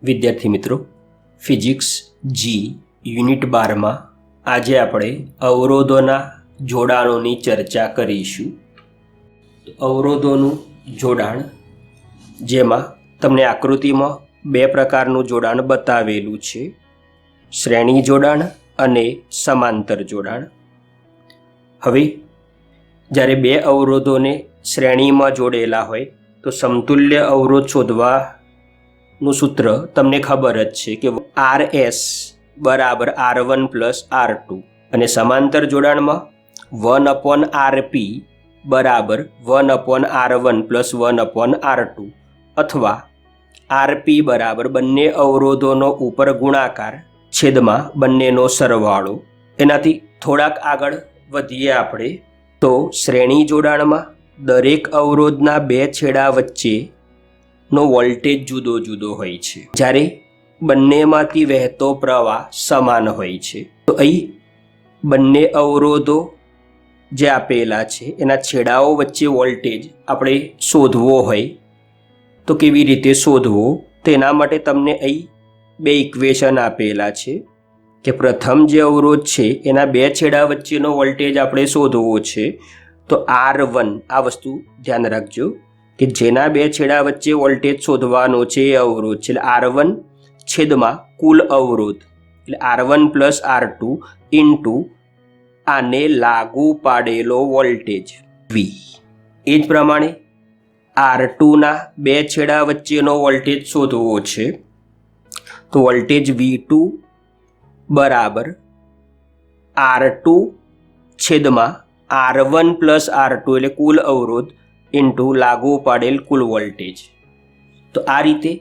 વિદ્યાર્થી મિત્રો, ફિઝિક્સ જી યુનિટ 12માં આજે આપણે અવરોધોના જોડાણોની ચર્ચા કરીશું. અવરોધોનું જોડાણ, જેમાં તમને આકૃતિમાં બે પ્રકારનું જોડાણ બતાવેલું છે: શ્રેણી જોડાણ અને સમાંતર જોડાણ. હવે જ્યારે બે અવરોધોને શ્રેણીમાં જોડેલા હોય તો સમતુલ્ય અવરોધ શોધવાનું સૂત્ર તમને ખબર જ છે કે RS બરાબર R1 પ્લસ R2, અને સમાંતર જોડાણમાં 1/RP બરાબર 1/R1 પ્લસ 1/R2, અથવા RP બરાબર બંને અવરોધોનો ઉપર ગુણાકાર છેદમાં બંનેનો સરવાળો. એનાથી થોડાક આગળ વધીએ આપણે તો શ્રેણી જોડાણમાં દરેક અવરોધના બે છેડા વચ્ચેનો વોલ્ટેજ જુદો જુદો હોય છે, જ્યારે બંનેમાંથી વહેતો પ્રવાહ સમાન હોય છે. તો અહીં બંને અવરોધો જે આપેલા છે એના છેડાઓ વચ્ચે વોલ્ટેજ આપણે શોધવો હોય તો કેવી રીતે શોધવો, તેના માટે તમને અહીં બે ઇક્વેશન આપેલા છે કે પ્રથમ જે અવરોધ છે એના બે છેડા વચ્ચેનો વોલ્ટેજ આપણે શોધવો છે. તો R1, આ વસ્તુ ધ્યાન રાખજો કે જેના બે છેડા વચ્ચે વોલ્ટેજ શોધવાનો છે એ અવરોધ છે, એટલે R1 છેદમાં કુલ અવરોધ, એટલે R1 પ્લસ R2 ઇન્ટુ આને લાગુ પાડેલો વોલ્ટેજ V. એ જ પ્રમાણે R2ના બે છેડા વચ્ચેનો વોલ્ટેજ શોધવો છે, તો વોલ્ટેજ V2 બરાબર R2 છેદમાં R1 પ્લસ R2 એટલે કુલ અવરોધ ઇન્ટુ લાગુ પાડેલ કુલ વોલ્ટેજ. તો આ રીતે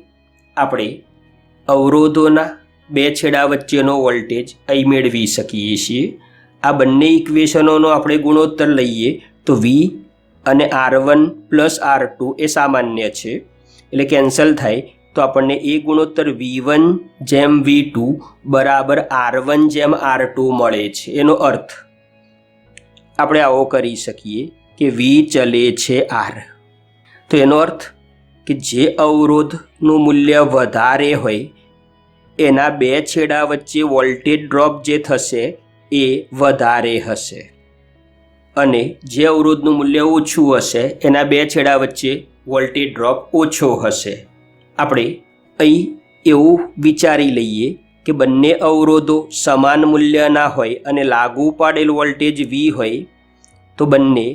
આપણે અવરોધોના બે છેડા વચ્ચેનો વોલ્ટેજ અહીં મેળવી શકીએ છીએ. આ બંને ઇક્વેશનોનો આપણે ગુણોત્તર લઈએ તો V અને R1 પ્લસ R2 એ સામાન્ય છે, એટલે કેન્સલ થાય. તો આપણને એ ગુણોત્તર V1 જેમ V2 બરાબર R1 જેમ R2 મળે છે. એનો અર્થ આપણે આવો કરી શકીએ કે V ચલે છે R. તો એનો અર્થ કે જે અવરોધનું મૂલ્ય વધારે હોય એના બે છેડા વચ્ચે વોલ્ટેજ ડ્રોપ જે થશે એ વધારે હશે, અને જે અવરોધનું મૂલ્ય ઓછું હશે એના બે છેડા વચ્ચે વોલ્ટેજ ડ્રોપ ઓછો હશે. આપણે અહીં એવું વિચારી લઈએ કે બંને અવરોધો સમાન મૂલ્યના હોય અને લાગુ પાડેલ વોલ્ટેજ V હોય તો બંને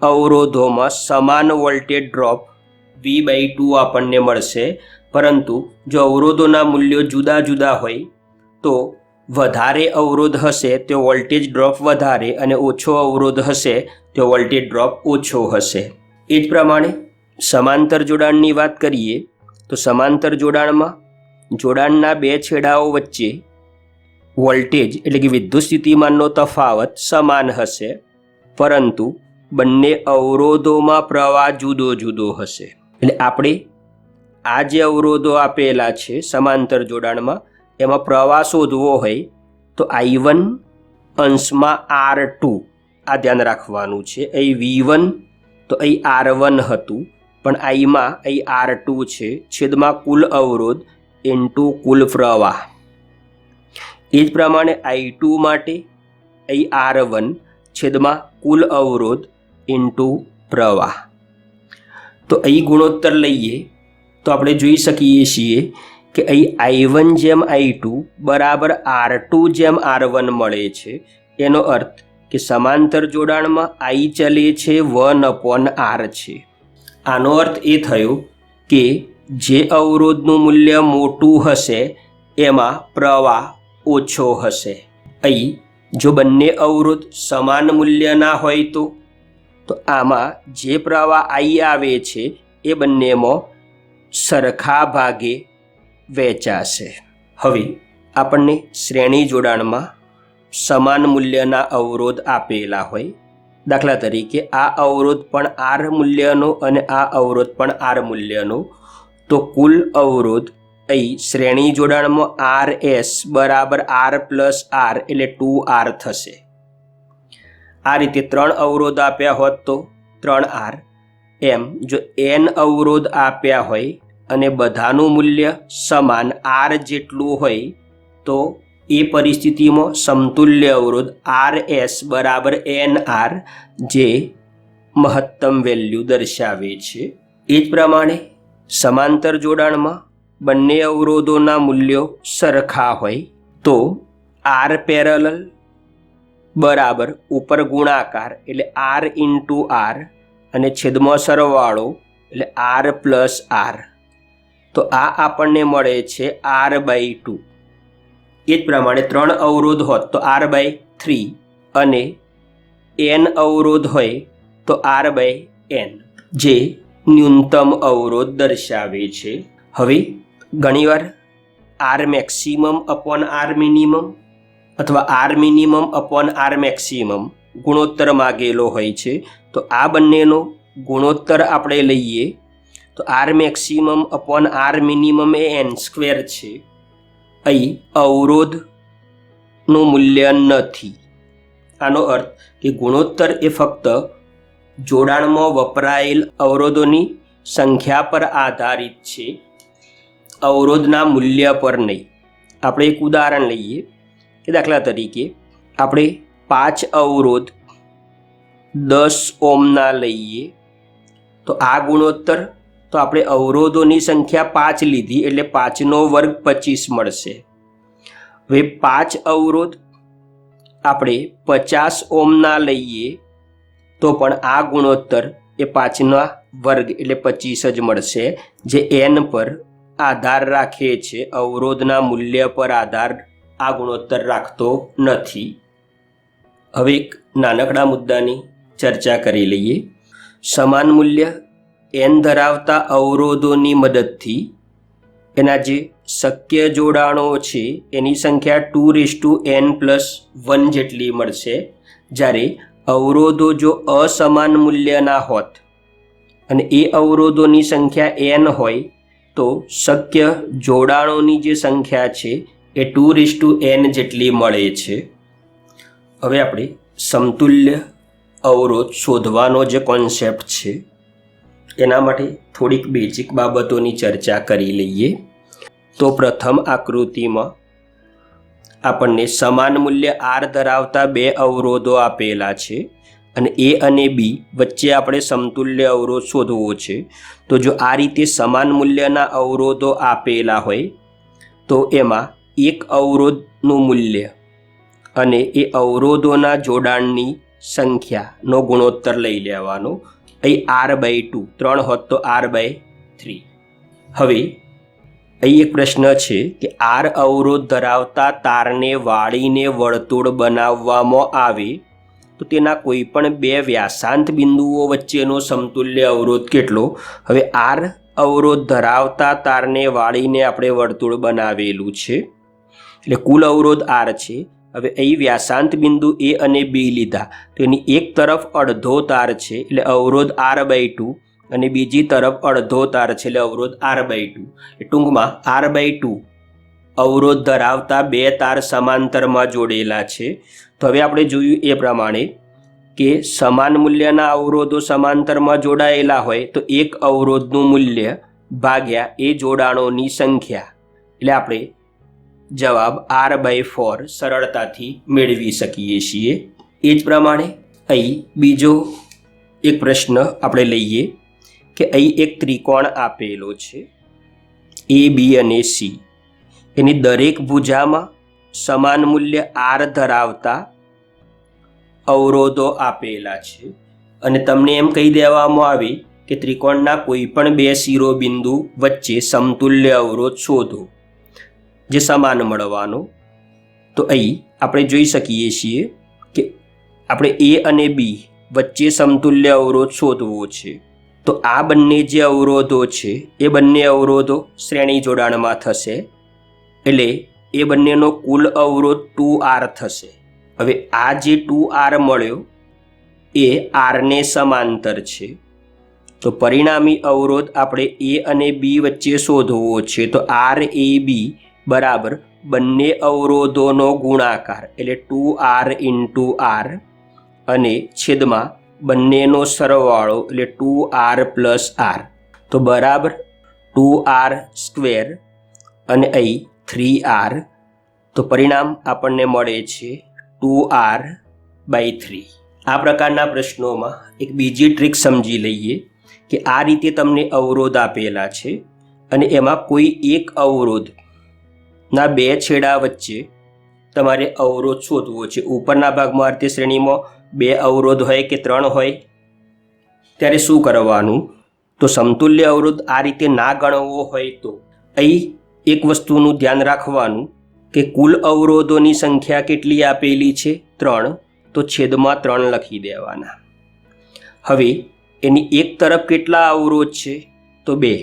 અવરોધોમાં સમાન વોલ્ટેજ ડ્રોપ V/2 આપણને મળશે. પરંતુ જો અવરોધોના મૂલ્યો જુદા જુદા હોય તો વધારે અવરોધ હશે તો વોલ્ટેજ ડ્રોપ વધારે, અને ઓછો અવરોધ હશે તો વોલ્ટેજ ડ્રોપ ઓછો હશે. એ જ પ્રમાણે સમાંતર જોડાણની વાત કરીએ તો સમાંતર જોડાણમાં જોડાણના બે છેડાઓ વચ્ચે વોલ્ટેજ એટલે કે વિદ્યુત સ્થિતિમાનનો તફાવત સમાન હશે, પરંતુ બંને અવરોધોમાં પ્રવાહ જુદો જુદો હશે. એટલે આપણે આ જે અવરોધો આપેલા છે સમાંતર જોડાણમાં એમાં પ્રવાહ શોધવો હોય તો I1 અંશમાં R2, આ ધ્યાન રાખવાનું છે. અહીં V1 તો અહીં R1 હતું, પણ Iમાં અહીં R2 છે, છેદમાં કુલ અવરોધ ઇન્ટુ કુલ પ્રવાહ. એ જ પ્રમાણે I2 માટે અહીં R1 છેદમાં કુલ અવરોધ ઇન્ટુ પ્રવાહ. તો અહીં ગુણોત્તર લઈએ તો આપણે જોઈ શકીએ છીએ કે અહીં I1 જેમ I2 બરાબર R2 જેમ R1 મળે છે. એનો અર્થ કે સમાંતર જોડાણમાં I ચલે છે 1/R છે. આનો અર્થ એ થયો કે જે અવરોધનું મૂલ્ય મોટું હશે એમાં પ્રવાહ ઓછો હશે. અહીં જો બંને અવરોધ સમાન મૂલ્યના હોય તો આમાં જે પ્રવાહ I આવે છે એ બંનેમાં સરખા ભાગે વહેંચાશે. હવે આપણને શ્રેણી જોડાણમાં સમાન મૂલ્યના અવરોધ આપેલા હોય, દાખલા તરીકે આ અવરોધ પણ R મૂલ્યનો અને આ અવરોધ પણ R મૂલ્યનો, તો કુલ અવરોધ અહીં શ્રેણી જોડાણમાં RS બરાબર R પ્લસ R એટલે 2R થશે. આ રીતે 3 અવરોધ આપ્યા હોત તો 3R. એમ જો n અવરોધ આપ્યા હોય અને બધાનું મૂલ્ય સમાન R જેટલું હોય તો એ પરિસ્થિતિમાં સમતુલ્ય અવરોધ RS બરાબર NR જે મહત્તમ વેલ્યુ દર્શાવે છે. એ જ પ્રમાણે સમાંતર જોડાણમાં બંને અવરોધોના મૂલ્યો સરખા હોય તો R પેરેલલ બરાબર ઉપર ગુણાકાર એટલે R ઇન્ટુ R અને છેદમાં સરવાળો એટલે R પ્લસ R. તો આ આપણને મળે છે R/2. એ જ પ્રમાણે 3 અવરોધ હોત તો R/3 અને n અવરોધ હોય તો R/n જે ન્યૂનતમ અવરોધ દર્શાવે છે. હવે ઘણીવાર R maximum upon R minimum અથવા R minimum upon R maximum ગુણોત્તર માગેલો હોય છે. તો આ બંનેનો ગુણોત્તર આપણે લઈએ તો R maximum upon R minimum એ n² છે. અહીં અવરોધનું મૂલ્ય નથી. આનો અર્થ કે ગુણોત્તર એ ફક્ત જોડાણમાં વપરાયેલ અવરોધોની સંખ્યા પર આધારિત છે, અવરોધના મૂલ્ય પર નહીં. આપણે એક ઉદાહરણ લઈએ કે દાખલા તરીકે આપણે 5 અવરોધ 10 ઓહ્મના લઈએ તો આ ગુણોત્તર તો આપણે અવરોધોની સંખ્યા 5 લીધી એટલે 5નો વર્ગ 25 મળશે. હવે 5 અવરોધ આપણે 50 ઓહ્મના લઈએ તો પણ આ ગુણોત્તર એ 5ના વર્ગ એટલે 25 જ મળશે, જે n પર આધાર રાખે છે, અવરોધના મૂલ્ય પર આધાર આ ગુણોત્તર રાખતો નથી. હવે એક નાનકડા મુદ્દાની ચર્ચા કરી લઈએ. સમાન મૂલ્ય n ધરાવતા અવરોધોની મદદથી એના જે શક્ય જોડાણો છે એની સંખ્યા 2n+1 જેટલી મળશે. જ્યારે અવરોધો જો અસમાન મૂલ્યના હોત અને એ અવરોધોની સંખ્યા n હોય તો શક્ય જોડાણોની જે સંખ્યા છે એ 2n જેટલી મળે છે. હવે આપણે સમતુલ્ય અવરોધ શોધવાનો જે કોન્સેપ્ટ છે એના માટે થોડીક બેઝિક બાબતોની ચર્ચા કરી લઈએ. તો પ્રથમ આકૃતિમાં આપણને સમાન મૂલ્ય R ધરાવતા 2 અવરોધો આપેલા છે અને A અને B વચ્ચે આપણે સમતુલ્ય અવરોધ શોધવો છે. તો જો આ રીતે સમાન મૂલ્યના અવરોધો આપેલા હોય તો એમાં એક અવરોધનું મૂલ્ય અને એ અવરોધોના જોડાણની સંખ્યાનો ગુણોત્તર લઈ લેવાનો. અહીં R/2 3 હોત તો R/3. હવે અહીં એક પ્રશ્ન છે કે R અવરોધ ધરાવતા તારને વાળીને વર્તુળ બનાવવામાં આવે તો તેના કોઈ પણ 2 વ્યાસાંત બિંદુઓ વચ્ચેનો સમતુલ્ય અવરોધ કેટલો? હવે R અવરોધ ધરાવતા તારને વાળીને આપણે વર્તુળ બનાવેલું છે એટલે કુલ અવરોધ R છે. હવે અહીં વ્યાસાંત બિંદુ A અને B લીધા તો એની એક તરફ અડધો તાર છે એટલે અવરોધ R/2 અને બીજી તરફ અડધો તાર છે એટલે અવરોધ R/2. ટૂંકમાં R/2 અવરોધ ધરાવતા 2 તાર સમાંતરમાં જોડેલા છે. તો હવે આપણે જોયું એ પ્રમાણે કે સમાન મૂલ્યના અવરોધો સમાંતરમાં જોડાયેલા હોય તો એક અવરોધનું મૂલ્ય ભાગ્યા એ જોડાણોની સંખ્યા એટલે આપણે જવાબ R/4 સરળતાથી મેળવી શકીએ છીએ. એ જ પ્રમાણે અહીં બીજો એક પ્રશ્ન આપણે લઈએ કે અહીં એક ત્રિકોણ આપેલો છે A, B અને C. એની દરેક ભુજામાં સમાન મૂલ્ય R ધરાવતા અવરોધો આપેલા છે અને તમને એમ કહી દેવામાં આવે કે ત્રિકોણના કોઈ પણ 2 શિરોબિંદુ વચ્ચે સમતુલ્ય અવરોધ શોધો જે સમાન મળવાનો. તો અહીં આપણે જોઈ શકીએ છીએ કે આપણે A અને B વચ્ચે સમતુલ્ય અવરોધ શોધવો છે. તો આ બંને જે અવરોધો છે એ બંને અવરોધો શ્રેણી જોડાણમાં થશે એટલે એ બંનેનો કુલ અવરોધ 2R થશે. હવે આ જે 2R મળ્યો એ R ને સમાંતર છે તો પરિણામી અવરોધ આપણે એ અને બી વચ્ચે શોધવો છે. તો આર એ બી બરાબર બંને અવરોધોનો ગુણાકાર એટલે 2r ઇન્ટુ આર અને છેદમાં બંનેનો સરવાળો એટલે 2r પ્લસ આર. તો બરાબર 2r સ્ક્વેર અને અહીં 3r. તો પરિણામ આપણને મળે છે 2r/3. આ પ્રકારના પ્રશ્નોમાં એક બીજી ટ્રીક સમજી લઈએ કે આ રીતે તમને અવરોધ આપેલા છે અને એમાં કોઈ એક અવરોધના બે છેડા વચ્ચે તમારે અવરોધ શોધવો છે. ઉપરના ભાગમાં આરતી શ્રેણીમાં બે અવરોધ હોય કે ત્રણ હોય ત્યારે શું કરવાનું? તો સમતુલ્ય અવરોધ આ રીતે ના ગણવો હોય તો અહીં એક વસ્તુનું ધ્યાન રાખવાનું કે કુલ અવરોધોની સંખ્યા કેટલી આપેલી છે? 3. તો છેદમાં 3 લખી દેવાના. હવે એની એક તરફ કેટલા અવરોધ છે? તો 2.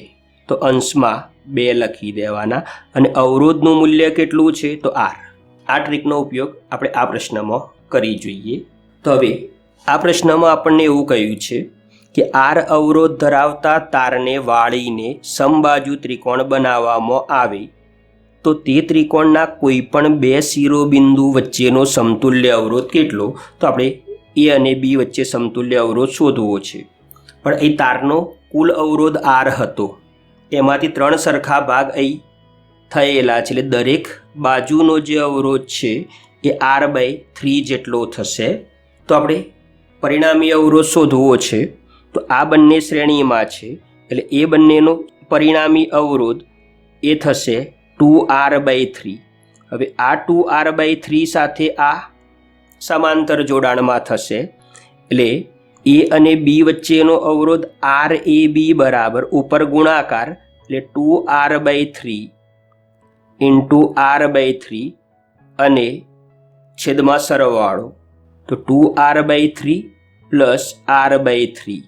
તો અંશમાં 2 લખી દેવાના અને અવરોધનું મૂલ્ય કેટલું છે? તો r. આ ટ્રીકનો ઉપયોગ આપણે આ પ્રશ્નમાં કરી જોઈએ. તો હવે આ પ્રશ્નમાં આપણને એવું કહ્યું છે કે આર અવરોધ ધરાવતા તારને વાળીને સમબાજુ ત્રિકોણ બનાવવામાં આવે તો તે ત્રિકોણના કોઈપણ બે શિરોબિંદુ વચ્ચેનો સમતુલ્ય અવરોધ કેટલો? તો આપણે એ અને બી વચ્ચે સમતુલ્ય અવરોધ શોધવો છે. પણ એ તારનો કુલ અવરોધ આર હતો, એમાંથી 3 સરખા ભાગ અહીં થયેલા છે એટલે દરેક બાજુનો જે અવરોધ છે એ r/3 જેટલો થશે. તો આપણે પરિણામી અવરોધ શોધવો છે. તો આ બંને શ્રેણીમાં છે એટલે એ બંનેનો પરિણામી અવરોધ એ થશે 2r/3. હવે આ 2r/3 સાથે આ સમાંતર જોડાણમાં થશે એટલે એ અને બી વચ્ચેનો અવરોધ RAB બરાબર ઉપર ગુણાકાર એટલે 2r/3 ઇન્ટુ r/3 અને છેદમાં સરવાળો તો 2r/3 પ્લસ r/3.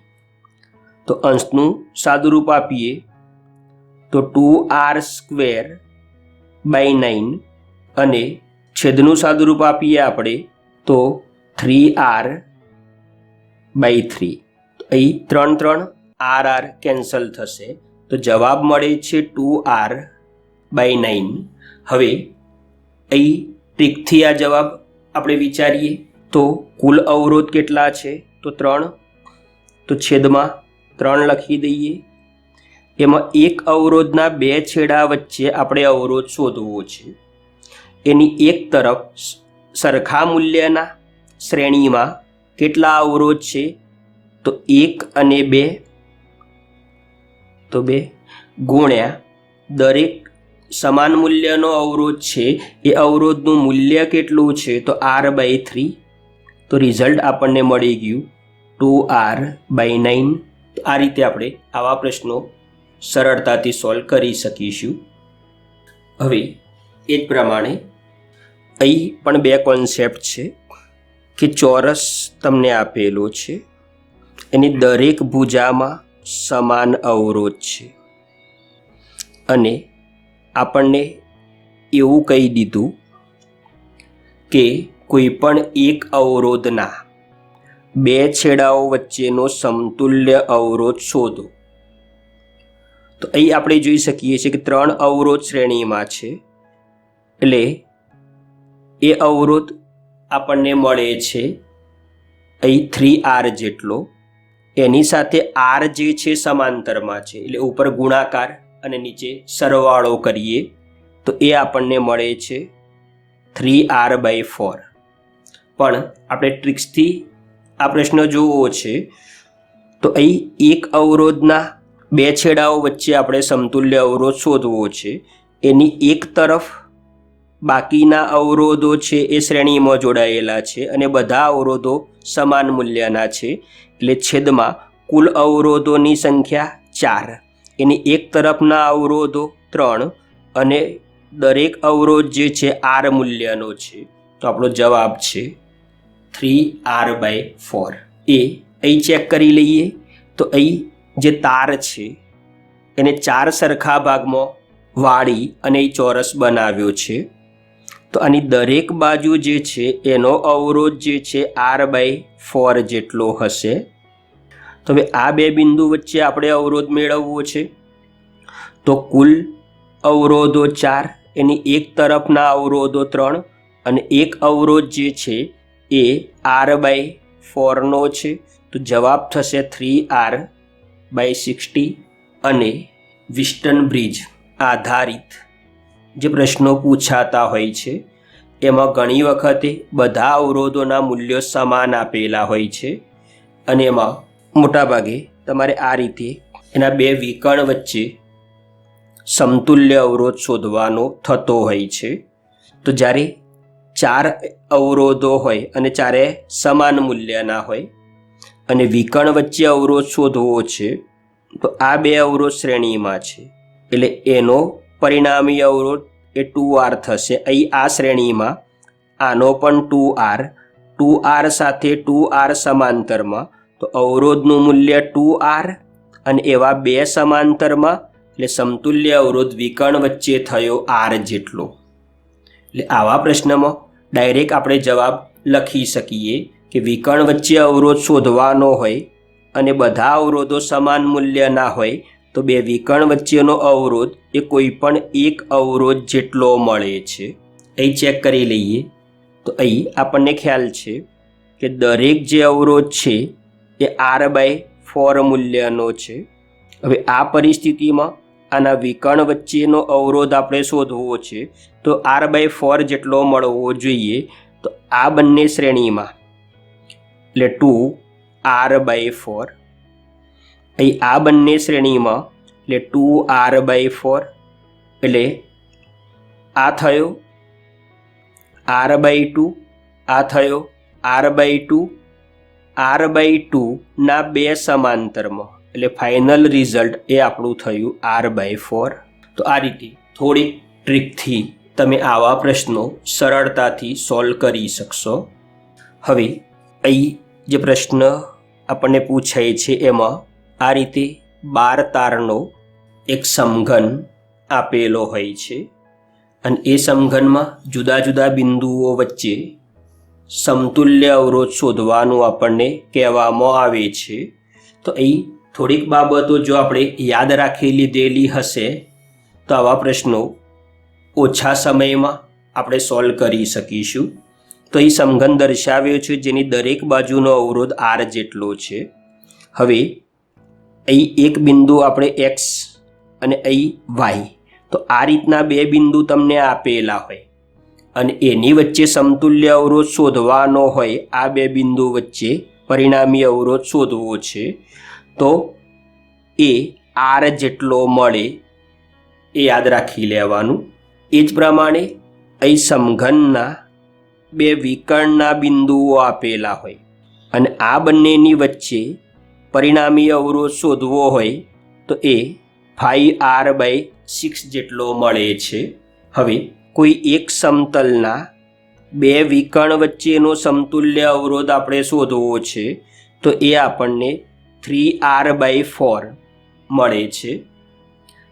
તો અંશનું સાદુરૂપ આપીએ તો 2r² / 9 અને છેદનું સાદુરૂપ આપીએ આપણે તો 3r/3. અહીં 3 r કેન્સલ થશે તો જવાબ મળે છે 2r/9. હવે અહીં ટ્રીકથી આ જવાબ આપણે વિચારીએ તો કુલ અવરોધ કેટલા છે? તો 3. તો છેદમાં 3 લખી દઈએ. એમાં એક અવરોધના બે છેડા વચ્ચે આપણે અવરોધ શોધવો છે. એની એક તરફ સરખા મૂલ્યના શ્રેણીમાં કેટલા અવરોધ છે? તો 1 અને 2. તો 2 ગુણ્યા દરેક સમાન મૂલ્યનો અવરોધ છે એ અવરોધનું મૂલ્ય કેટલું છે? તો r/3. તો રિઝલ્ટ આપણને મળી ગયું 2r/9. આ રીતે આપણે આવા પ્રશ્નો સરળતાથી સોલ્વ કરી શકીશું. હવે એ જ પ્રમાણે અહીં પણ બે કોન્સેપ્ટ છે કે ચોરસ તમને આપેલો છે, એની દરેક ભુજામાં સમાન અવરોધ છે અને આપણને એવું કહી દીધું કે કોઈ પણ એક અવરોધના બે છેડાઓ વચ્ચેનો સમતુલ્ય અવરોધ શોધો. તો અહીં આપણે જોઈ શકીએ છીએ કે 3 અવરોધ શ્રેણીમાં છે એટલે એ અવરોધ આપણને મળે છે અહીં 3r જેટલો. એની સાથે r જે છે સમાંતરમાં છે એટલે ઉપર ગુણાકાર અને નીચે સરવાળો કરીએ તો એ આપણને મળે છે 3r/4. પણ આપણે ટ્રિક્સથી આ પ્રશ્ન જોવો છે તો અહીં એક અવરોધના બે છેડાઓ વચ્ચે આપણે સમતુલ્ય અવરોધ શોધવો છે. એની એક તરફ બાકીના અવરોધો છે એ શ્રેણીમાં જોડાયેલા છે અને બધા અવરોધો સમાન મૂલ્યના છે એટલે છેદમાં કુલ અવરોધોની સંખ્યા 4. એની એક તરફના અવરોધો 3 અને દરેક અવરોધ જે છે r મૂલ્યનો છે. તો આપણો જવાબ છે 3r/4. એ અહીં ચેક કરી લઈએ તો અહીં જે તાર છે એને 4 સરખા ભાગમાં વાળી અને એ ચોરસ બનાવ્યો છે. તો આની દરેક બાજુ જે છે એનો અવરોધ જે છે r/4 જેટલો હશે. તો હવે આ બે બિંદુ વચ્ચે આપણે અવરોધ મેળવવો છે, તો કુલ અવરોધો 4, એની એક તરફના અવરોધો 3 અને એક અવરોધ જે છે એ r/4નો છે, તો જવાબ થશે 3r/60. અને વિસ્ટન બ્રિજ આધારિત જે પ્રશ્નો પૂછાતા હોય છે એમાં ઘણી વખતે બધા અવરોધોના મૂલ્યો સમાન આપેલા હોય છે અને એમાં મોટાભાગે તમારે આ રીતે એના બે વિકર્ણ વચ્ચે સમતુલ્ય અવરોધ શોધવાનો થતો હોય છે. તો જ્યારે 4 અવરોધો હોય અને ચારે સમાન મૂલ્યના હોય અને વિકર્ણ વચ્ચે અવરોધ શોધવો છે, તો આ બે અવરોધ શ્રેણીમાં છે એટલે એનો પરિણામી અવરોધ એ 2r થશે. અહીં આ શ્રેણીમાં આનો પણ 2r સાથે 2r સમાંતરમાં, તો અવરોધનું મૂલ્ય 2r અને એવા બે સમાંતરમાં, એટલે સમતુલ્ય અવરોધ વિકર્ણ વચ્ચે થયો r જેટલો. એટલે આવા પ્રશ્નમાં ડાયરેક્ટ આપણે જવાબ લખી શકીએ કે વિકર્ણ વચ્ચે અવરોધ શોધવાનો હોય અને બધા અવરોધો સમાન મૂલ્યના હોય તો બે વિકર્ણ વચ્ચેનો અવરોધ એ કોઈ પણ એક અવરોધ જેટલો મળે છે. અહીં ચેક કરી લઈએ તો અહીં આપણને ખ્યાલ છે કે દરેક જે અવરોધ છે એ r/4 મૂલ્યનો છે. હવે આ પરિસ્થિતિમાં આના વિકર્ણ વચ્ચેનો અવરોધ આપણે શોધવો છે તો r/4 જેટલો મળવો જોઈએ. તો આ બંને શ્રેણીમાં એટલે 2r/4, અહીં આ બંને શ્રેણીમાં એટલે 2r/4, એટલે આ થયો r/2, આ થયો r/2, r/2 ના બે સમાંતરમાં, એટલે ફાઇનલ રિઝલ્ટ એ આપણું થયું r/4. તો આ રીતે થોડીક ટ્રીકથી તમે આવા પ્રશ્નો સરળતાથી સોલ્વ કરી શકશો. હવે અહીં જે પ્રશ્ન આપણને પૂછાય છે એમાં આ રીતે 12 તારનો એક સમઘન આપેલો હોય છે અને એ સમઘનમાં જુદા જુદા બિંદુઓ વચ્ચે સમતુલ્ય અવરોધ શોધવાનું આપણને કહેવામાં આવે છે. તો અહીં થોડીક બાબતો જો આપણે યાદ રાખી લીધેલી હશે તો આવા પ્રશ્નો ઓછા સમયમાં આપણે સોલ્વ કરી શકીશું. તો અહીં સમઘન દર્શાવ્યો છે જેની દરેક બાજુનો અવરોધ r જેટલો છે. હવે અહીં એક બિંદુ આપણે x અને અહીં y, તો આ રીતના બે બિંદુ તમને આપેલા હોય અને એની વચ્ચે સમતુલ્ય અવરોધ શોધવાનો હોય, આ બે બિંદુ વચ્ચે પરિણામી અવરોધ શોધવો છે તો એ r જેટલો મળે એ યાદ રાખી લેવાનું. એ જ પ્રમાણે અહીં સમઘનના બે વિકર્ણના બિંદુઓ આપેલા હોય અને આ બંનેની વચ્ચે પરિણામી અવરોધ શોધવો હોય તો એ 5r/6 જેટલો મળે છે. હવે કોઈ એક સમતલના બે વિકર્ણ વચ્ચેનો સમતુલ્ય અવરોધ આપણે શોધવો છે તો એ આપણને 3r/4 મળે છે.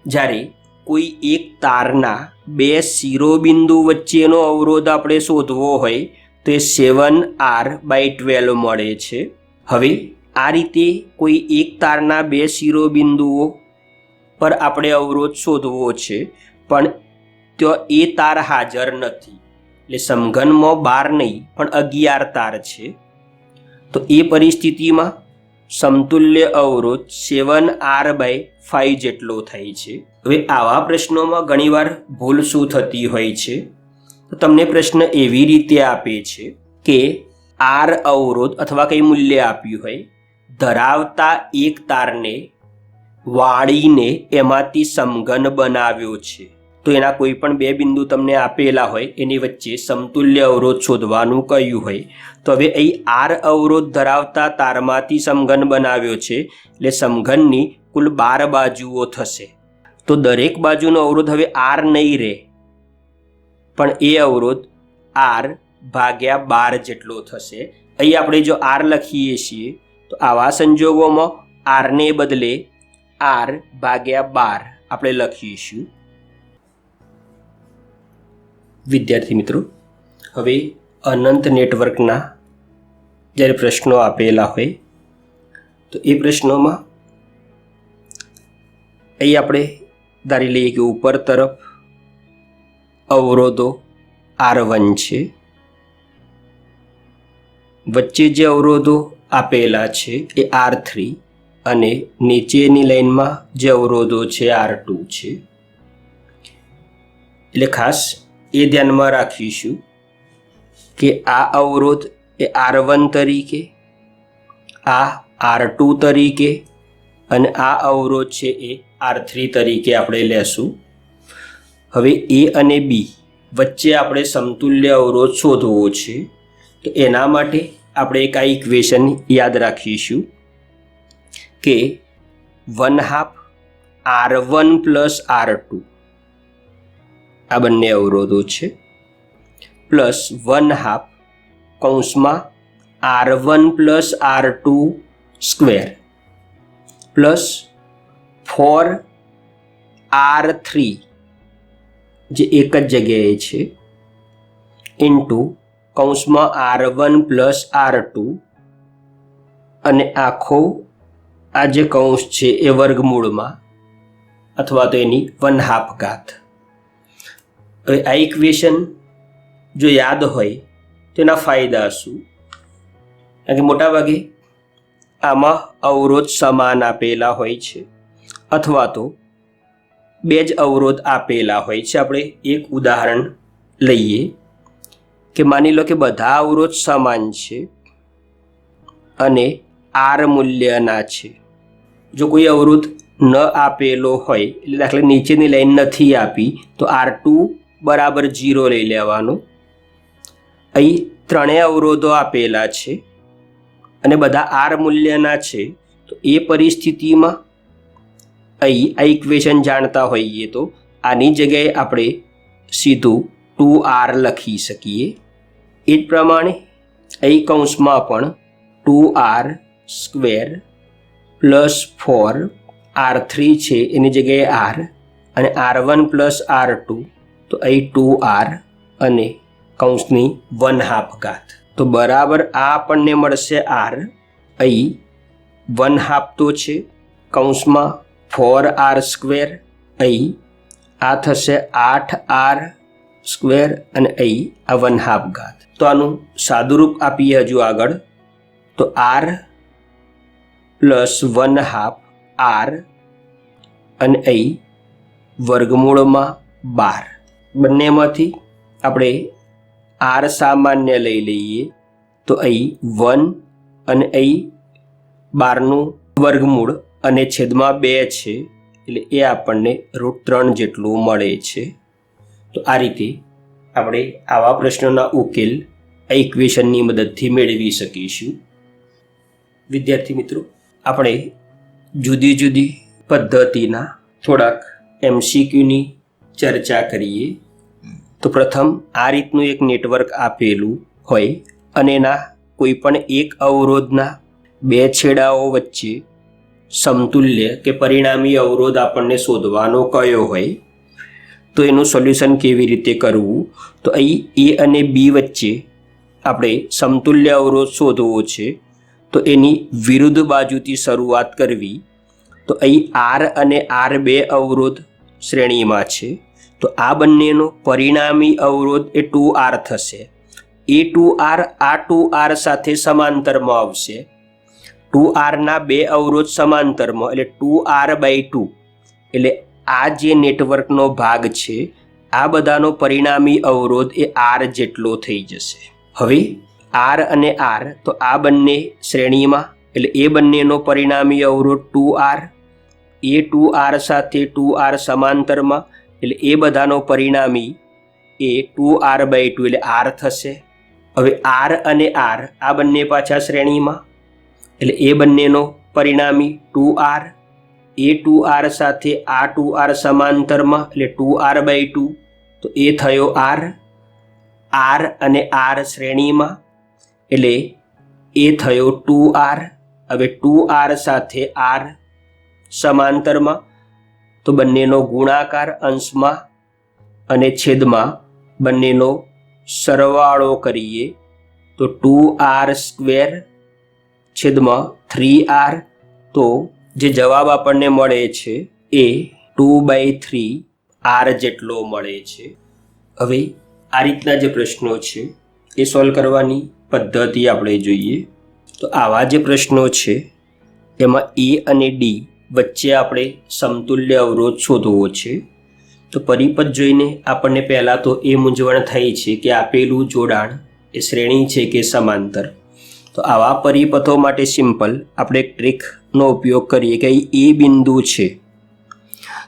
જ્યારે કોઈ એક તારના બે શિરોબિંદુ વચ્ચેનો અવરોધ આપણે શોધવો હોય તો એ 7r/12 મળે છે. હવે આ રીતે કોઈ એક તારના બે શિરોબિંદુઓ પર આપણે અવરોધ શોધવો છે પણ ત્યાં એ તાર હાજર નથી, એટલે સમઘનમાં 12 નહીં પણ 11 તાર છે. તો એ પરિસ્થિતિમાં સમતુલ્ય અવરોધ 7r/5 જેટલો થાય છે. હવે આવા પ્રશ્નોમાં ઘણીવાર ભૂલ શું થતી હોય છે, તો તમને પ્રશ્ન એવી રીતે આપે છે કે r અવરોધ અથવા કંઈ મૂલ્ય આપ્યું હોય ધરાવતા એક તારને વાળીને એમાંથી સમઘન બનાવ્યો છે. તો એના કોઈ પણ બે બિંદુ તમને આપેલા હોય એની વચ્ચે સમતુલ્ય અવરોધ શોધવાનું કહ્યું હોય તો હવે અહીં r અવરોધ ધરાવતા તારમાંથી સમઘન બનાવ્યો છે એટલે સમઘનની કુલ 12 બાજુઓ થશે. તો દરેક બાજુનો અવરોધ હવે r નહીં રહે પણ એ અવરોધ r/12 જેટલો થશે. અહીં આપણે જો r લખીએ છીએ તો આવા સંજોગોમાં rને બદલે r/12 આપણે લખીશું. વિદ્યાર્થી મિત્રો, હવે અનંત નેટવર્કના જ્યારે પ્રશ્નો આપેલા હોય તો એ પ્રશ્નોમાં અહીં આપણે ધારી લઈએ કે ઉપર તરફ અવરોધો R1 છે, વચ્ચે જે અવરોધો આપેલા છે એ R3 અને નીચેની લાઈનમાં જે અવરોધો છે R2 છે. એટલે ખાસ એ ધ્યાનમાં રાખીશું કે આ અવરોધ એ R1 તરીકે, આ R2 તરીકે અને આ અવરોધ છે એ R3 તરીકે આપણે લેશું. હવે A અને B વચ્ચે આપણે સમતુલ્ય અવરોધ શોધવો છે. તો એના માટે આપણે એક આ ઇક્વેશન યાદ રાખીશું કે 1/2 R1 પ્લસ R2 આ બંને અવરોધો છે, પ્લસ 1/2 કૌંસમાં R1 plus R2 square plus 4R3 જે એક જ જગ્યાએ છે ઇન્ટુ કૌંસમાં R1 પ્લસ R2 અને આખો આ જે કૌંસ છે એ વર્ગમૂળમાં અથવા તો એની 1/2 ઘાત. હવે આ ઇક્વેશન જો યાદ હોય તો એના ફાયદા શું? કારણ કે મોટાભાગે આમાં અવરોધ સમાન આપેલા હોય છે અથવા તો બે જ અવરોધ આપેલા હોય છે. આપણે એક ઉદાહરણ લઈએ કે માની લો કે બધા અવરોધ સમાન છે અને R મૂલ્યના છે. જો કોઈ અવરોધ ન આપેલો હોય, એટલે દાખલા નીચેની લાઈન નથી આપી, તો R2 બરાબર 0 લઈ લેવાનો. અહીં ત્રણેય અવરોધો આપેલા છે અને બધા R મૂલ્યના છે. તો એ પરિસ્થિતિમાં અહીં આ ઇક્વેશન જાણતા હોઈએ તો આની જગ્યાએ આપણે સીધું 2R લખી શકીએ. એ જ પ્રમાણે અહીં કૌંસમાં પણ 2R સ્ક્વેર પ્લસ 4R3 છે એની જગ્યાએ R અને R1 પ્લસ R2 તો અહીં 2R અને કૌંસની 1/2 ઘાત. તો બરાબર આ આપણને મળશે R. અહીં 1/2 તો છે, કૌંસમાં 4R સ્ક્વેર, અહીં આ થશે 8R સ્ક્વેર અને અહીં આ 1/2 ઘાત. તો આનું સાદુરૂપ આપીએ હજુ આગળ તો R પ્લસ 1/2 R અને અહીં વર્ગમૂળમાં 12. બંનેમાંથી આપણે R સામાન્ય લઈ લઈએ તો અહીં 1 અને અહીં 12નું વર્ગમૂળ અને છેદમાં 2 છે એટલે એ આપણને √3 જેટલું મળે છે. તો આ રીતે આપણે આવા પ્રશ્નોના ઉકેલ આ ઇક્વેશનની મદદથી મેળવી શકીશું. વિદ્યાર્થી મિત્રો, આપણે જુદી જુદી પદ્ધતિના થોડાક MCQની ચર્ચા કરીએ. તો પ્રથમ આ રીતનું એક નેટવર્ક આપેલું હોય અને એના કોઈ પણ એક અવરોધના બે છેડાઓ વચ્ચે સમતુલ્ય કે પરિણામી અવરોધ આપણને શોધવાનો કયો હોય તો એનું સોલ્યુશન કેવી રીતે કરવું? તો અહીં A અને B વચ્ચે આપણે સમતુલ્ય અવરોધ શોધવો છે તો એની વિરુદ્ધ બાજુથી શરૂઆત કરવી. તો અહીં R અને R બે અવરોધ શ્રેણીમાં છે તો આ બંનેનો પરિણામી અવરોધ એ 2R થશે. એ 2R આ 2R સાથે સમાંતરમાં આવશે. 2Rના બે અવરોધ સમાંતરમાં એટલે 2R/2 એટલે આ જે નેટવર્કનો ભાગ છે આ બધાનો પરિણામી અવરોધ એ R જેટલો થઈ જશે. હવે R અને R તો આ બંને શ્રેણીમાં એટલે એ બંનેનો પરિણામી અવરોધ 2R, એ 2R સાથે 2R સમાંતરમાં એટલે એ બધાનો પરિણામી એ 2R/2 એટલે R થશે. હવે R અને R આ બંને પાછા શ્રેણીમાં એટલે એ બંનેનો પરિણામી 2R, એ 2R સાથે આ 2R સમાંતરમાં એટલે 2R/2 તો એ થયો R. R અને R શ્રેણીમાં એટલે એ થયો 2R. હવે 2R સાથે R સમાંતરમાં તો બંનેનો ગુણાકાર અંશમાં અને છેદમાં બંનેનો સરવાળો કરીએ તો 2R સ્ક્વેર છેદમાં 3R તો જે જવાબ આપણને મળે છે એ 2/3 r જેટલો મળે છે. હવે આ રીતના જે પ્રશ્નો છે એ સોલ્વ કરવાની પદ્ધતિ આપણે જોઈએ. તો આવા જે પ્રશ્નો છે એમાં A અને D વચ્ચે આપણે સમતુલ્ય અવરોધ શોધવો છે. તો પરિપથ જોઈને આપણને પહેલાં તો એ મૂંઝવણ થઈ છે કે આપેલું જોડાણ એ શ્રેણી છે કે સમાંતર. તો આવા પરિપથો માટે સિમ્પલ આપણે એક ટ્રીકનો ઉપયોગ કરીએ કે અહીં એ બિંદુ છે,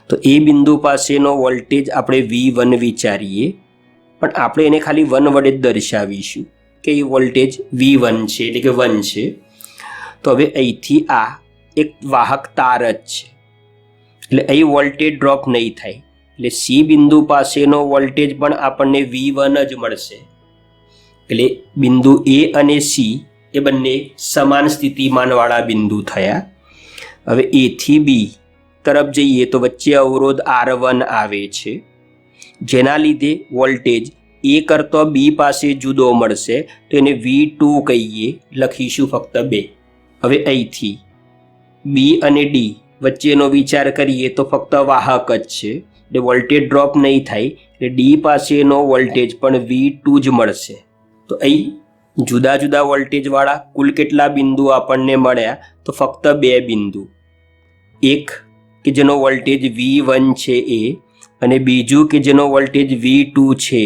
તો એ બિંદુ પાસેનો વોલ્ટેજ આપણે V1 વિચારીએ, પણ આપણે એને ખાલી 1 વડે જ દર્શાવીશું કે એ વોલ્ટેજ V1 છે, એટલે કે 1 છે. તો હવે અહીંથી આ એક વાહક તાર જ છે, એટલે અહીં વોલ્ટેજ ડ્રોપ નહીં થાય, એટલે સી બિંદુ પાસેનો વોલ્ટેજ પણ આપણને V1 જ મળશે. એટલે બિંદુ A અને C એ બંને સમાન સ્થિતિમાનવાળા બિંદુ થયા. હવે A થી B તરફ જઈએ તો વચ્ચે અવરોધ R1 આવે છે, જેના લીધે વોલ્ટેજ A કરતો B પાસે જુદો મળશે, તો એને V2 કહીએ, લખીશું ફક્ત 2. હવે અહીંથી B અને D વચ્ચેનો વિચાર કરીએ તો ફક્ત વાહક જ છે, એટલે વોલ્ટેજ ડ્રોપ નહીં થાય, એટલે D પાસેનો વોલ્ટેજ પણ V2 જ મળશે. તો અહીં જુદા જુદા વોલ્ટેજવાળા કુલ કેટલા બિંદુ આપણને મળ્યા? તો ફક્ત 2 બિંદુ. એક કે જેનો વોલ્ટેજ V1 છે એ, અને બીજું કે જેનો વોલ્ટેજ V2 છે.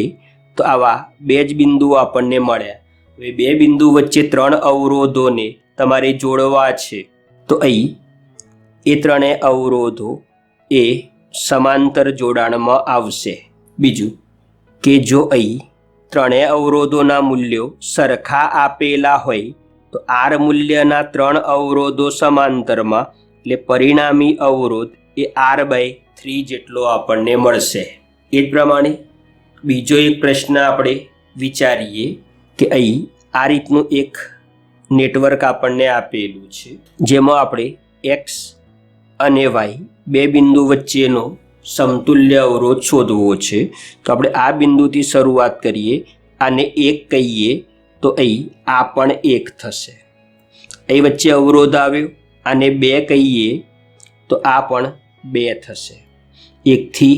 તો આવા 2 જ બિંદુઓ આપણને મળ્યા. હવે 2 બિંદુ વચ્ચે 3 અવરોધોને તમારે જોડવા છે. તો અહીં એ 3 અવરોધો એ સમાંતર જોડાણમાં આવશે. બીજું કે જો અહીં 3 અવરોધોના મૂલ્યો સરખા આપેલા હોય તો R મૂલ્યના 3 અવરોધો સમાંતરમાં, એટલે પરિણામી અવરોધ એ R/3 જેટલો આપણને મળશે. એ જ પ્રમાણે બીજો એક પ્રશ્ન આપણે વિચારીએ કે અહીં આ રીતનું એક નેટવર્ક આપણને આપેલું છે, જેમાં આપણે X અને Y 2 બિંદુ વચ્ચેનો સમતુલ્ય અવરોધ શોધવો છે. તો આપણે આ બિંદુથી શરૂઆત કરીએ, આને 1 કહીએ, તો અહીં આ પણ 1 થશે. અહીં વચ્ચે અવરોધ આવ્યો, આને 2 કહીએ તો આ પણ 2 થશે. 1 થી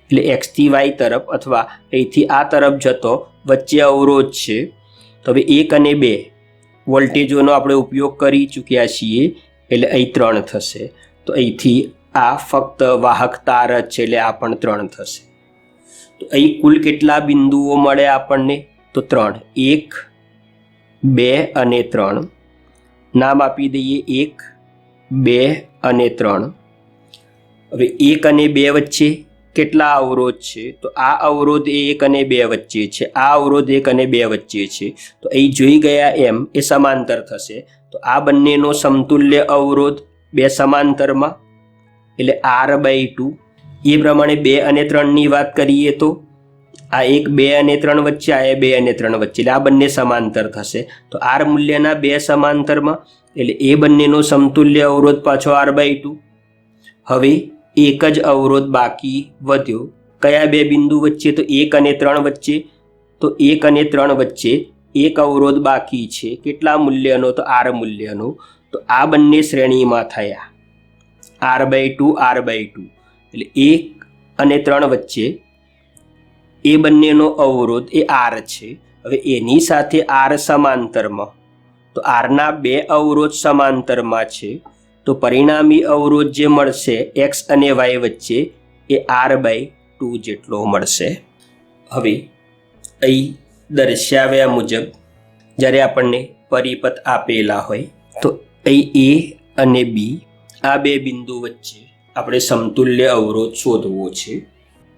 એટલે X થી Y તરફ અથવા અહીંથી આ તરફ જતો વચ્ચે અવરોધ છે. તો હવે 1 અને 2 વોલ્ટેજોનો આપણે ઉપયોગ કરી ચૂક્યા છીએ, એટલે અહીં 3 થશે. તો અહીંથી આ ફક્ત વાહક તાર જ છે, એટલે આ પણ 3 થશે. તો અહીં કુલ કેટલા બિંદુઓ મળે આપણને? તો 3. 1, 2 અને 3. નામ આપી દઈએ 1, 2 અને 3. હવે 1 અને 2 વચ્ચે કેટલા અવરોધ છે? તો આ અવરોધ 1 અને 2 વચ્ચે છે, આ અવરોધ 1 અને 2 વચ્ચે છે. તો અહીં જોઈ ગયા એમ એ સમાંતર થશે. તો આ બંનેનો સમતુલ્ય અવરોધ 2 સમાંતરમાં, એટલે R/2. એ પ્રમાણે 2 અને 3ની વાત કરીએ તો આ 1 2 અને 3 વચ્ચે, આ 2 અને 3 વચ્ચે, એટલે આ બંને સમાંતર થશે. તો R મૂલ્યના 2 સમાંતરમાં, એટલે એ બંનેનો સમતુલ્ય અવરોધ પાછો R/2. હવે એક જ અવરોધ બાકી વધ્યો. કયા 2 બિંદુ વચ્ચે? તો 1 અને 3 વચ્ચે. તો 1 અને 3 વચ્ચે એક અવરોધ બાકી છે, કેટલા મૂલ્યનો? તો R મૂલ્યનો. તો આ બંને શ્રેણીમાં થયા, R/2 R/2. એટલે 1 અને 3 વચ્ચે એ બંનેનો અવરોધ એ R છે. હવે એની સાથે R સમાંતરમાં, તો Rના 2 અવરોધ સમાંતરમાં છે. તો પરિણામી અવરોધ જે મળશે X અને Y વચ્ચે એ R/2 જેટલો મળશે. હવે અહીં દર્શાવ્યા મુજબ જ્યારે આપણને પરિપથ આપેલા હોય તો અહીં A અને B આ 2 બિંદુ વચ્ચે આપણે સમતુલ્ય અવરોધ શોધવો છે.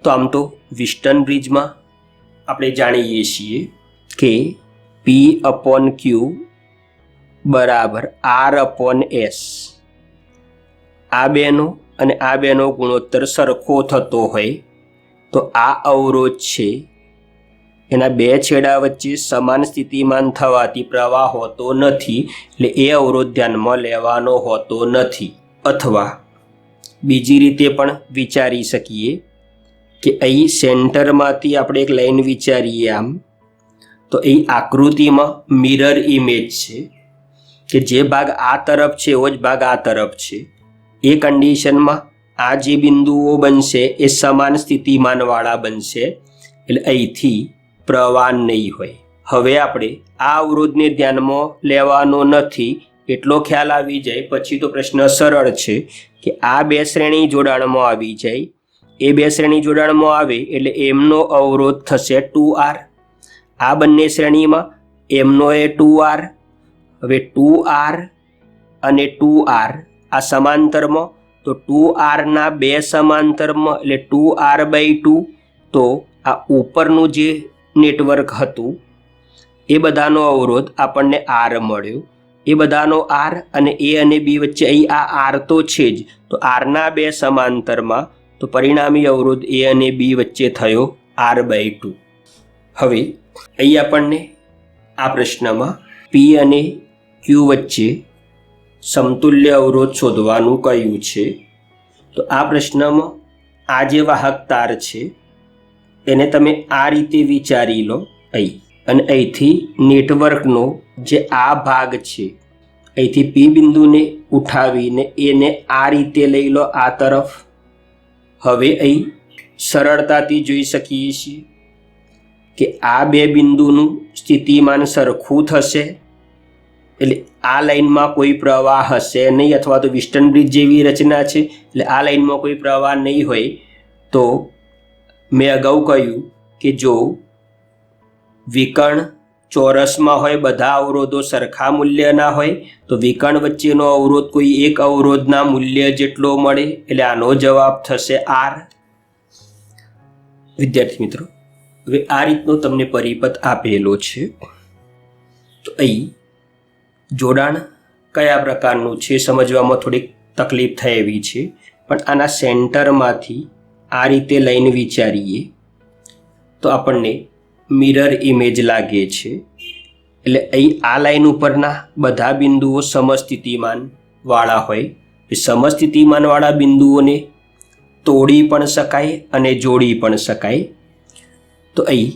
તો આમ તો વિસ્ટન બ્રિજમાં આપણે જાણીએ છીએ કે P/Q = R/S. આ બેનો અને આ બેનો ગુણોત્તર સરખો થતો હોય તો આ અવરોધ છે એના 2 છેડા વચ્ચે સમાન સ્થિતિમાન થવાથી પ્રવાહ હોતો નથી, એટલે એ અવરોધ ધ્યાનમાં લેવાનો હોતો નથી. અથવા બીજી રીતે પણ વિચારી શકીએ કે અહીં સેન્ટરમાંથી આપણે એક લાઈન વિચારીએ આમ, તો અહીં આકૃતિમાં મિરર ઇમેજ છે. કે જે ભાગ આ તરફ છે એવો જ ભાગ આ તરફ છે, એ કન્ડિશનમાં આ જે બિંદુઓ બનશે એ સમાન સ્થિતિમાનવાળા બનશે, એટલે અહીંથી પ્રવાહ નહીં હોય. હવે આપણે આ અવરોધને ધ્યાનમાં લેવાનો નથી એટલો ખ્યાલ આવી જાય પછી તો પ્રશ્ન સરળ છે કે આ બે શ્રેણી જોડાણમાં આવી જાય. એ બે શ્રેણી જોડાણમાં આવે એટલે એમનો અવરોધ થશે 2R. આ બંને શ્રેણીમાં એમનો એ 2R. હવે 2R અને 2R આ સમાંતરમાં, તો 2R બે સમાંતરમાં એટલે 2R/2. તો આ ઉપરનું જે નેટવર્ક હતું એ બધાનો અવરોધ આપણને R મળ્યો. એ બધાનો R અને A અને B વચ્ચે અહીં આ R તો છે જ, તો Rના બે સમાંતરમાં, તો પરિણામી અવરોધ A અને B વચ્ચે થયો R/2. હવે અહીં આપણને આ પ્રશ્નમાં P અને Q વચ્ચે સમતુલ્ય અવરોધ શોધવાનું કહ્યું છે. તો આ પ્રશ્નમાં આ જે વાહક તાર છે એને તમે આ રીતે વિચારી લો અહીં, અને અહીંથી નેટવર્કનો જે આ ભાગ છે અહીંથી P બિંદુને ઉઠાવીને એને આ રીતે લઈ લો આ તરફ. હવે અહીં સરળતાથી જોઈ શકીએ છીએ કે આ બે બિંદુનું સ્થિતિમાન સરખું થશે, એટલે આ લાઈનમાં કોઈ પ્રવાહ હશે નહીં, અથવા તો વિસ્ટર્ન બ્રિજ જેવી રચના છે એટલે આ લાઈનમાં કોઈ પ્રવાહ નહીં હોય. તો મેં અગાઉ કહ્યું કે જો વિકર્ણ ચોરસમાં હોય, બધા અવરોધો સરખા મૂલ્યના હોય, તો વિકર્ણ વચ્ચેનો અવરોધ કોઈ એક અવરોધના મૂલ્ય જેટલો મળે, એટલે આનો જવાબ થશે R. વિદ્યાર્થી મિત્રો, હવે આ રીતનો તમને પરિપથ આપેલો છે. તો અહીં જોડાણ કયા પ્રકારનું છે સમજવામાં થોડીક તકલીફ થાય એવી છે, પણ આના સેન્ટરમાંથી આ રીતે લઈને વિચારીએ તો આપણને મિરર ઇમેજ લાગે છે. એટલે અહીં આ લાઈન ઉપરના બધા બિંદુઓ સમસ્થિતિમાનવાળા હોય, એ સમસ્થિતિમાનવાળા બિંદુઓને તોડી પણ શકાય અને જોડી પણ શકાય. તો અહીં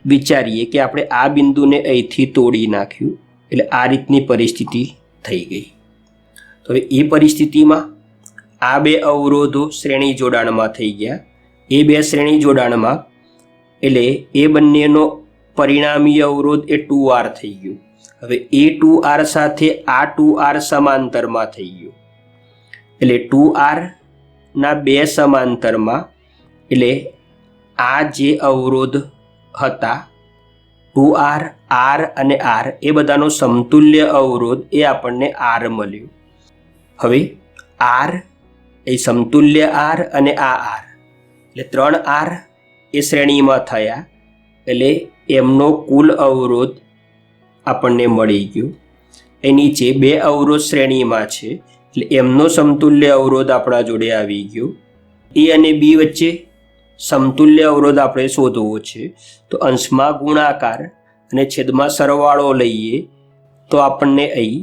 વિચારીએ કે આપણે આ બિંદુને અહીંથી તોડી નાખ્યું, એટલે આ રીતની પરિસ્થિતિ થઈ ગઈ. તો હવે એ પરિસ્થિતિમાં આ બે અવરોધો શ્રેણી જોડાણમાં થઈ ગયા. એ બે શ્રેણી જોડાણમાં એટલે એ બંનેનો પરિણામી અવરોધ એ 2R થઈ ગયું. હવે એ 2R સાથે આ 2R સમાંતરમાં થઈ ગયું, એટલે 2Rના બે સમાંતરમાં, એટલે આ જે અવરોધ હતા 2R, R અને R એ બધાનો સમતુલ્ય અવરોધ એ આપણને R મળ્યો. હવે R એ સમતુલ્ય R અને આ R, એટલે 3R એ શ્રેણીમાં થયા, એટલે એમનો કુલ અવરોધ આપણને મળી ગયો. એ નીચે બે અવરોધ શ્રેણીમાં છે એટલે એમનો સમતુલ્ય અવરોધ આપણા જોડે આવી ગયો. A અને B વચ્ચે સમતુલ્ય અવરોધ આપણે શોધવો છે, તો અંશમાં ગુણાકાર અને છેદમાં સરવાળો લઈએ તો આપણને અહીં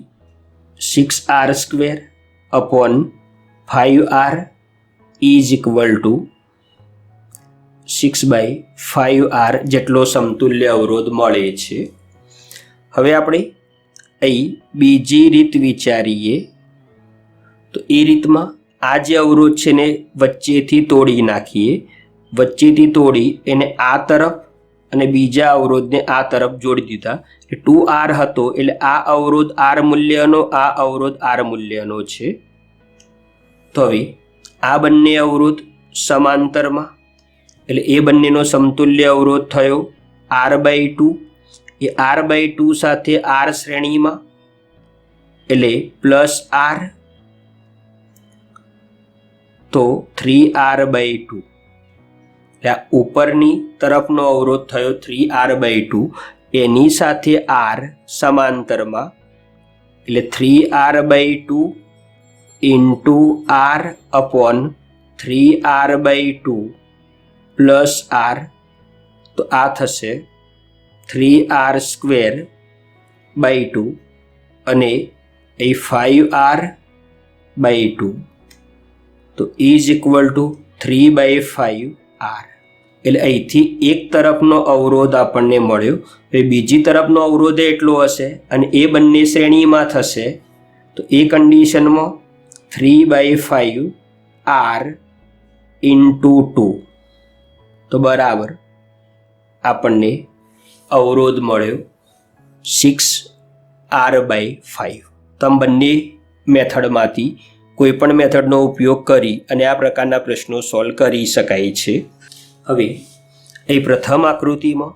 6R² = 5R = 6/5R જેટલો સમતુલ્ય અવરોધ મળે છે. હવે આપણે અહીં બીજી રીત વિચારીએ તો એ રીતમાં આ જે અવરોધ છે ને વચ્ચેથી તોડી નાખીએ, વચ્ચેથી તોડી એને આ તરફ અને બીજા અવરોધને આ તરફ જોડી દીધા. 2R હતો એટલે આ અવરોધ R મૂલ્યનો, આ અવરોધ R મૂલ્યનો છે. તો હવે આ બંને અવરોધ સમાંતરમાં, એટલે એ બંનેનો સમતુલ્ય અવરોધ થયો R/2. એ R/2 સાથે R શ્રેણીમાં એટલે +R, તો 3R/2. એટલે આ ઉપરની તરફનો અવરોધ થયો 3R/2, એની સાથે R સમાંતરમાં એટલે 3R/2 × R/3R/2 + R, તો આ થશે 3R²/2 અને એ 5R/2, તો = 3/5R. એટલે અહીંથી એક તરફનો અવરોધ આપણને મળ્યો, હવે બીજી તરફનો અવરોધ એટલો હશે અને એ બંને શ્રેણીમાં થશે, તો એ કન્ડિશનમાં 3/5 R ઇન્ટુ 2 તો બરાબર આપણને અવરોધ મળ્યો 6R/5. તમે બંને મેથડમાંથી કોઈ પણ મેથડનો ઉપયોગ કરી અને આ પ્રકારના પ્રશ્નો સોલ્વ કરી શકાય છે. હવે એ પ્રથમ આકૃતિમાં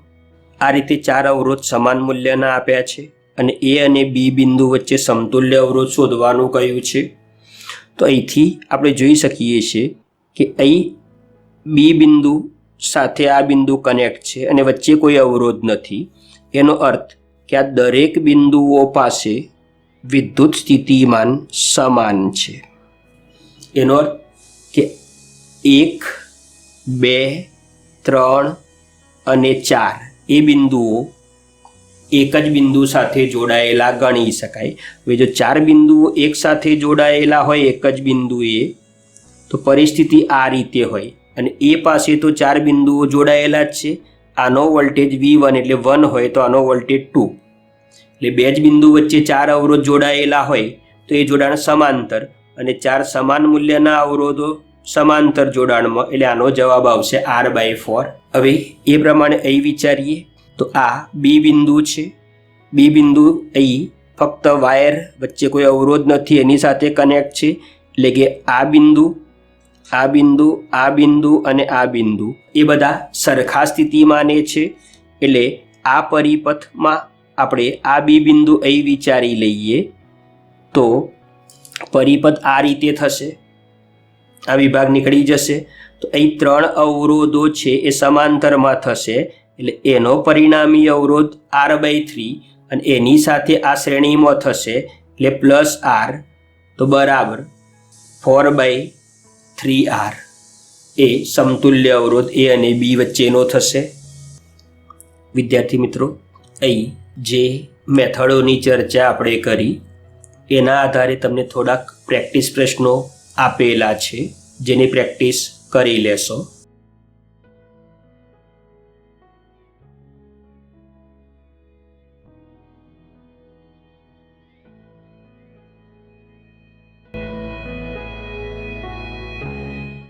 આ રીતે 4 અવરોધ સમાન મૂલ્યના આપ્યા છે અને એ અને બી બિંદુ વચ્ચે સમતુલ્ય અવરોધ શોધવાનું કહ્યું છે. તો અહીંથી આપણે જોઈ શકીએ છીએ કે અહીં બી બિંદુ સાથે આ બિંદુ કનેક્ટ છે અને વચ્ચે કોઈ અવરોધ નથી. એનો અર્થ કે આ દરેક બિંદુઓ પાસે વિદ્યુત સ્થિતિમાન સમાન છે. એનો અર્થ કે 1, 2, 3 અને 4 એ બિંદુઓ એક જ બિંદુ સાથે જોડાયેલા ગણી શકાય. હવે જો 4 બિંદુઓ એક સાથે જોડાયેલા હોય એક જ બિંદુએ તો પરિસ્થિતિ આ રીતે હોય અને એ પાસે તો 4 બિંદુઓ જોડાયેલા જ છે. આનો વોલ્ટેજ V1 એટલે 1 હોય તો આનો વોલ્ટેજ 2, એટલે બે જ બિંદુ વચ્ચે 4 અવરોધ જોડાયેલા હોય તો એ જોડાણ સમાંતર અને 4 સમાન મૂલ્યના અવરોધો સમાંતર જોડાણમાં, એટલે આનો જવાબ આવશે R/4. હવે એ પ્રમાણે અહીં વિચારીએ તો આ બી બિંદુ છે. બી બિંદુ અહીં ફક્ત વાયર વચ્ચે કોઈ અવરોધ નથી એની સાથે કનેક્ટ છે, એટલે કે આ બિંદુ, આ બિંદુ, આ બિંદુ અને આ બિંદુ એ બધા સરખા સ્થિતિમાને છે. એટલે આ પરિપથમાં આપણે આ બી બિંદુ અહીં વિચારી લઈએ તો પરિપથ આ રીતે થશે, આ વિભાગ નીકળી જશે. તો અહીં 3 અવરોધો છે એ સમાંતરમાં થશે, એટલે એનો પરિણામી અવરોધ R/3 અને એની સાથે આ શ્રેણીમાં થશે એટલે +R, તો બરાબર 4/3R એ સમતુલ્ય અવરોધ એ અને બી વચ્ચેનો થશે. વિદ્યાર્થી મિત્રો, અહીં જે મેથડોની ચર્ચા આપણે કરી એના આધારે તમને થોડાક પ્રેક્ટિસ પ્રશ્નો આપેલા છે, જેની પ્રેક્ટિસ કરી લેશો.